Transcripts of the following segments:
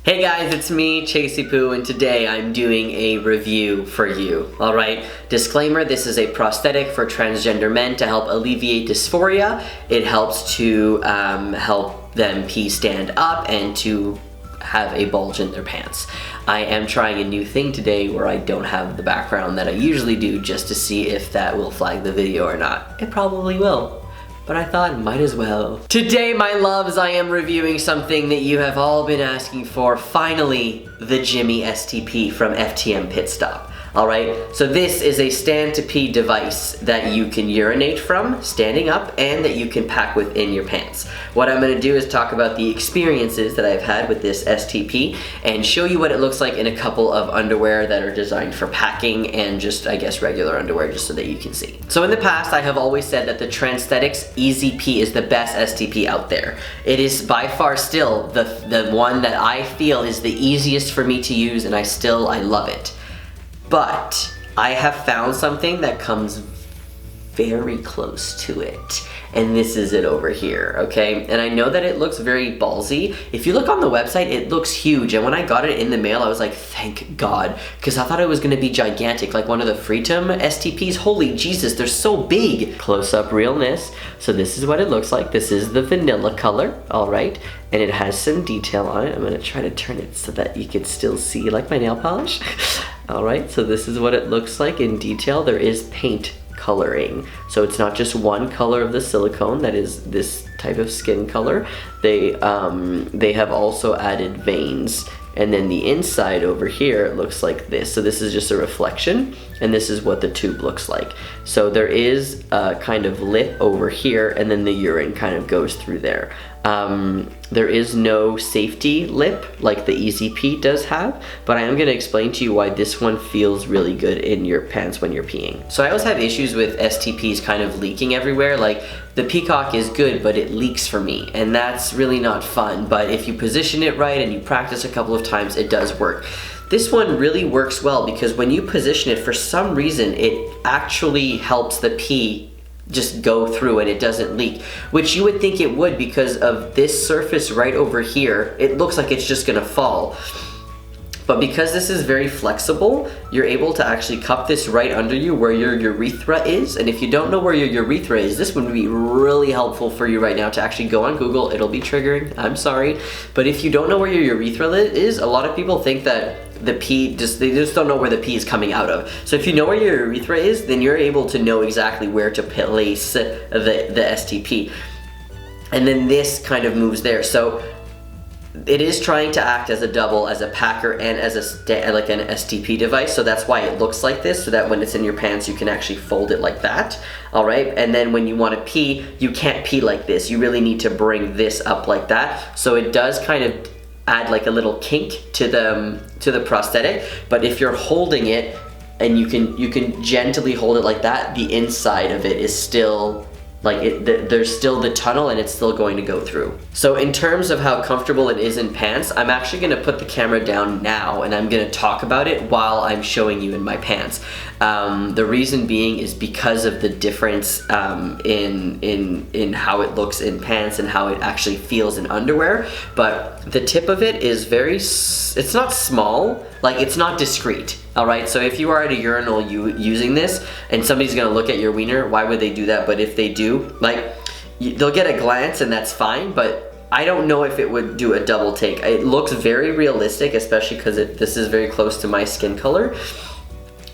Hey guys, it's me, Chasey Poo, and today I'm doing a review for you, alright? Disclaimer, this is a prosthetic for transgender men to help alleviate dysphoria. It helps to help them pee stand up and to have a bulge in their pants. I am trying a new thing today where I don't have the background that I usually do just to see if that will flag the video or not. It probably will. But I thought might as well. Today, my loves, I am reviewing something that you have all been asking for. Finally, the Jimmy STP from FTM Pit Stop. Alright, so this is a stand-to-pee device that you can urinate from, standing up, and that you can pack within your pants. What I'm going to do is talk about the experiences that I've had with this STP and show you what it looks like in a couple of underwear that are designed for packing and just, I guess, regular underwear just so that you can see. So in the past, I have always said that the Transthetics Easy Pee is the best STP out there. It is by far still the one that I feel is the easiest for me to use, and I love it. But I have found something that comes very close to it. And this is it over here, okay? And I know that it looks very ballsy. If you look on the website, it looks huge. And when I got it in the mail, I was like, thank God. Because I thought it was gonna be gigantic, like one of the Freedom STPs. Holy Jesus, they're so big. Close-up realness. So this is what it looks like. This is the vanilla color, all right? And it has some detail on it. I'm gonna try to turn it so that you can still see, like my nail polish. All right, so this is what it looks like in detail. There is paint coloring. So it's not just one color of the silicone that is this type of skin color. They have also added veins. And then the inside over here, it looks like this. So this is just a reflection, and this is what the tube looks like. So there is a kind of lip over here, and then the urine kind of goes through there. There is no safety lip like the Easy Pee does have, but I am gonna explain to you why this one feels really good in your pants when you're peeing. So I always have issues with STPs kind of leaking everywhere. Like the Peacock is good, but it leaks for me, and that's really not fun. But if you position it right and you practice a couple of times, it does work. This one really works well because when you position it, for some reason, it actually helps the pee just go through and it doesn't leak, which you would think it would because of this surface right over here. It looks like it's just gonna fall. But because this is very flexible, you're able to actually cup this right under you where your urethra is. And if you don't know where your urethra is, this would be really helpful for you right now to actually go on Google. It'll be triggering, I'm sorry. But if you don't know where your urethra is, a lot of people think that the pee, they just don't know where the pee is coming out of. So if you know where your urethra is, then you're able to know exactly where to place the STP. And then this kind of moves there. So it is trying to act as a double, as a packer, and as like an STP device, so that's why it looks like this, so that when it's in your pants, you can actually fold it like that, all right? And then when you want to pee, you can't pee like this. You really need to bring this up like that, so it does kind of add like a little kink to the prosthetic, but if you're holding it, and you can gently hold it like that, the inside of it is still like there's still the tunnel and it's still going to go through. So in terms of how comfortable it is in pants, I'm actually gonna put the camera down now and I'm gonna talk about it while I'm showing you in my pants. The reason being is because of the difference in how it looks in pants and how it actually feels in underwear. But the tip of it is it's not small, like it's not discreet. All right, so if you are at a urinal using this and somebody's gonna look at your wiener, why would they do that? But if they do, like, they'll get a glance and that's fine, but I don't know if it would do a double take. It looks very realistic, especially because this is very close to my skin color,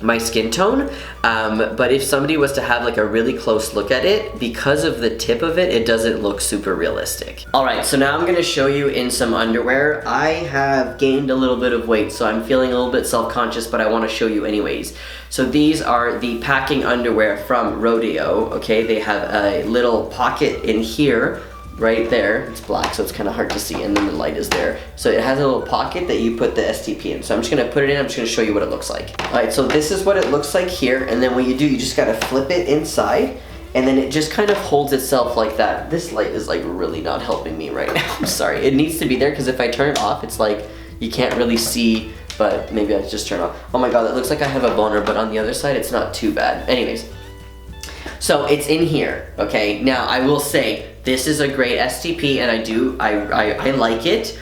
my skin tone, but if somebody was to have like a really close look at it, because of the tip of it, it doesn't look super realistic. All right, so now I'm gonna show you in some underwear. I have gained a little bit of weight, so I'm feeling a little bit self-conscious, but I wanna show you anyways. So these are the packing underwear from Rodeo, okay? They have a little pocket in here, right there. It's black, so it's kind of hard to see, and then the light is there. So it has a little pocket that you put the STP in. So I'm just gonna put it in, I'm just gonna show you what it looks like. All right, so this is what it looks like here, and then what you do, you just gotta flip it inside, and then it just kind of holds itself like that. This light is like really not helping me right now, I'm sorry. It needs to be there, because if I turn it off, it's like, you can't really see, but maybe I just turn it off. Oh my God, it looks like I have a boner, but on the other side, it's not too bad. Anyways, so it's in here, okay? Now, I will say, this is a great STP, and I like it.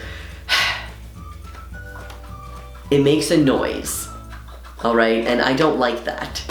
it makes a noise, all right? And I don't like that.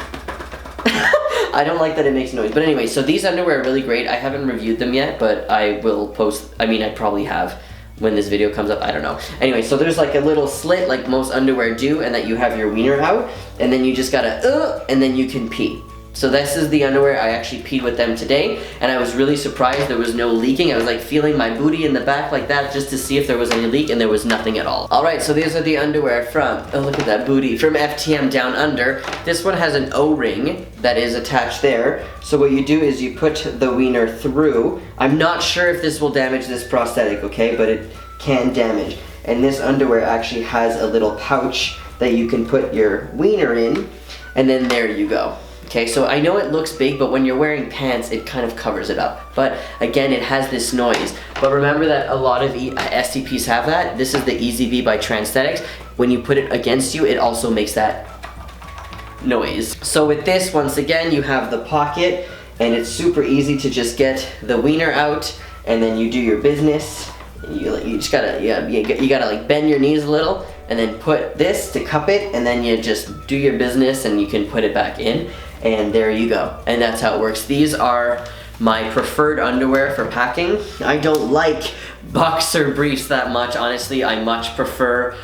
I don't like that it makes noise. But anyway, so these underwear are really great. I haven't reviewed them yet, but I will post, I mean, I probably have when this video comes up, I don't know. Anyway, so there's like a little slit like most underwear do, and that you have your wiener out, and then you just gotta, and then you can pee. So this is the underwear. I actually peed with them today, and I was really surprised there was no leaking. I was like feeling my booty in the back like that just to see if there was any leak, and there was nothing at all. All right, so these are the underwear from, oh look at that booty, from FTM Down Under. This one has an O-ring that is attached there. So what you do is you put the wiener through. I'm not sure if this will damage this prosthetic, okay, but it can damage. And this underwear actually has a little pouch that you can put your wiener in, and then there you go. Okay, so I know it looks big, but when you're wearing pants, it kind of covers it up. But again, it has this noise. But remember that a lot of STPs have that. This is the EasyV by Transthetics. When you put it against you, it also makes that noise. So with this, once again, you have the pocket, and it's super easy to just get the wiener out, and then you do your business. You just gotta, you gotta like bend your knees a little, and then put this to cup it, and then you just do your business, and you can put it back in. And there you go. And that's how it works. These are my preferred underwear for packing. I don't like boxer briefs that much. Honestly, I much prefer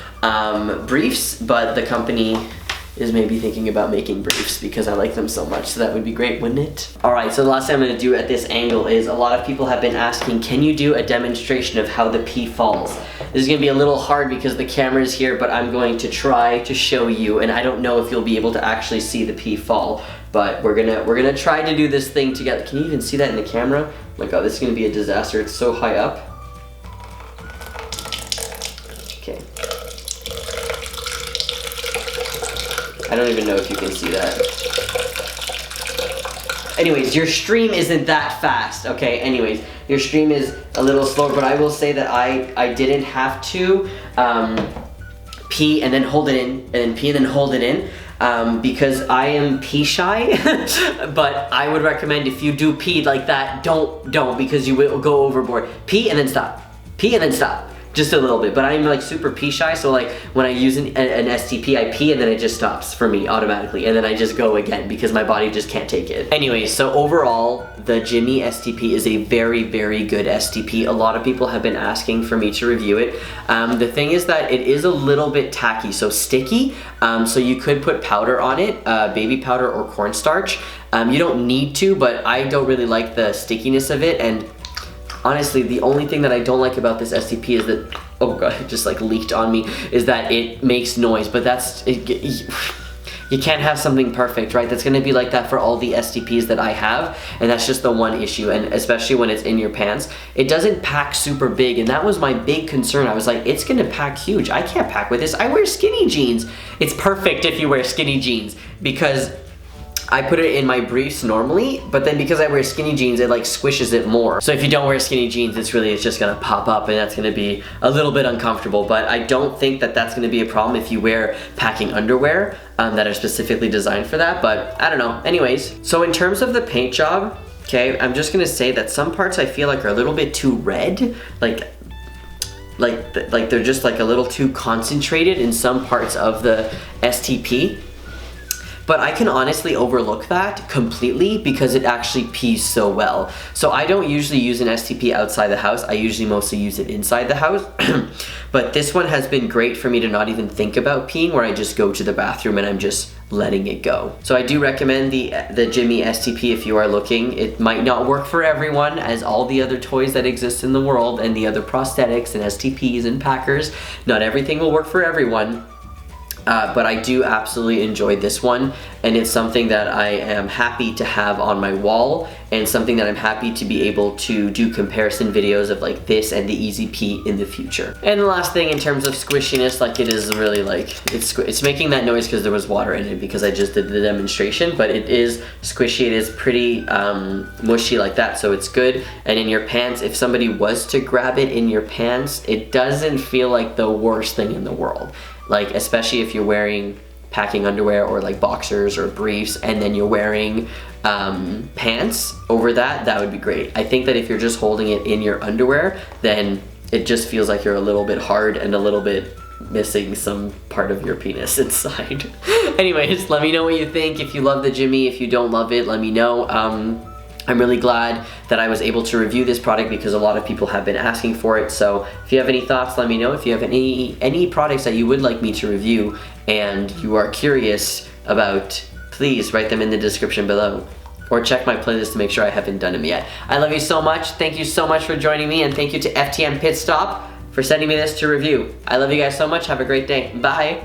briefs, but the company is maybe thinking about making briefs because I like them so much, so that would be great, wouldn't it? All right, so the last thing I'm gonna do at this angle is a lot of people have been asking, can you do a demonstration of how the pee falls? This is gonna be a little hard because the camera is here, but I'm going to try to show you, and I don't know if you'll be able to actually see the pee fall, but we're gonna try to do this thing together. Can you even see that in the camera? Oh my God, this is gonna be a disaster. It's so high up. Okay. I don't even know if you can see that. Anyways, your stream isn't that fast, okay? Anyways, your stream is a little slower, but I will say that I didn't have to pee and then hold it in, and then pee and then hold it in, because I am pee shy. But I would recommend if you do pee like that, don't, because you will go overboard. Pee and then stop. Pee and then stop. Just a little bit, but I'm like super pee shy, so like when I use an STP, I pee and then it just stops for me automatically, and then I just go again because my body just can't take it. Anyway, so overall, the Jimmy STP is a very, very good STP. A lot of people have been asking for me to review it. The thing is that it is a little bit tacky, so sticky, so you could put powder on it, baby powder or cornstarch. You don't need to, but I don't really like the stickiness of it, and honestly, the only thing that I don't like about this STP is that, oh God, it just like leaked on me, is that it makes noise, but that's, you can't have something perfect, right? That's gonna be like that for all the STPs that I have, and that's just the one issue, and especially when it's in your pants. It doesn't pack super big, and that was my big concern. I was like, it's gonna pack huge. I can't pack with this. I wear skinny jeans. It's perfect if you wear skinny jeans, because I put it in my briefs normally, but then because I wear skinny jeans, it like squishes it more. So if you don't wear skinny jeans, it's just gonna pop up, and that's gonna be a little bit uncomfortable, but I don't think that that's gonna be a problem if you wear packing underwear that are specifically designed for that, but I don't know. Anyways, so in terms of the paint job, okay, I'm just gonna say that some parts I feel like are a little bit too red, like they're just like a little too concentrated in some parts of the STP. But I can honestly overlook that completely because it actually pees so well. So I don't usually use an STP outside the house. I usually mostly use it inside the house. But this one has been great for me to not even think about peeing, where I just go to the bathroom and I'm just letting it go. So I do recommend the Jimmy STP if you are looking. It might not work for everyone, as all the other toys that exist in the world and the other prosthetics and STPs and packers, not everything will work for everyone. But I do absolutely enjoy this one, and it's something that I am happy to have on my wall, and something that I'm happy to be able to do comparison videos of like this and the Easy Pee in the future. And the last thing in terms of squishiness, like it is really like, it's making that noise because there was water in it because I just did the demonstration, but it is squishy, it is pretty mushy like that, so it's good. And in your pants, if somebody was to grab it in your pants, it doesn't feel like the worst thing in the world. Like, especially if you're wearing packing underwear or like boxers or briefs, and then you're wearing pants over that, that would be great. I think that if you're just holding it in your underwear, then it just feels like you're a little bit hard and a little bit missing some part of your penis inside. Anyways, let me know what you think. If you love the Jimmy, if you don't love it, let me know. I'm really glad that I was able to review this product because a lot of people have been asking for it. So if you have any thoughts, let me know. If you have any products that you would like me to review and you are curious about, please write them in the description below. Or check my playlist to make sure I haven't done them yet. I love you so much. Thank you so much for joining me, and thank you to FTM Pit Stop for sending me this to review. I love you guys so much. Have a great day. Bye.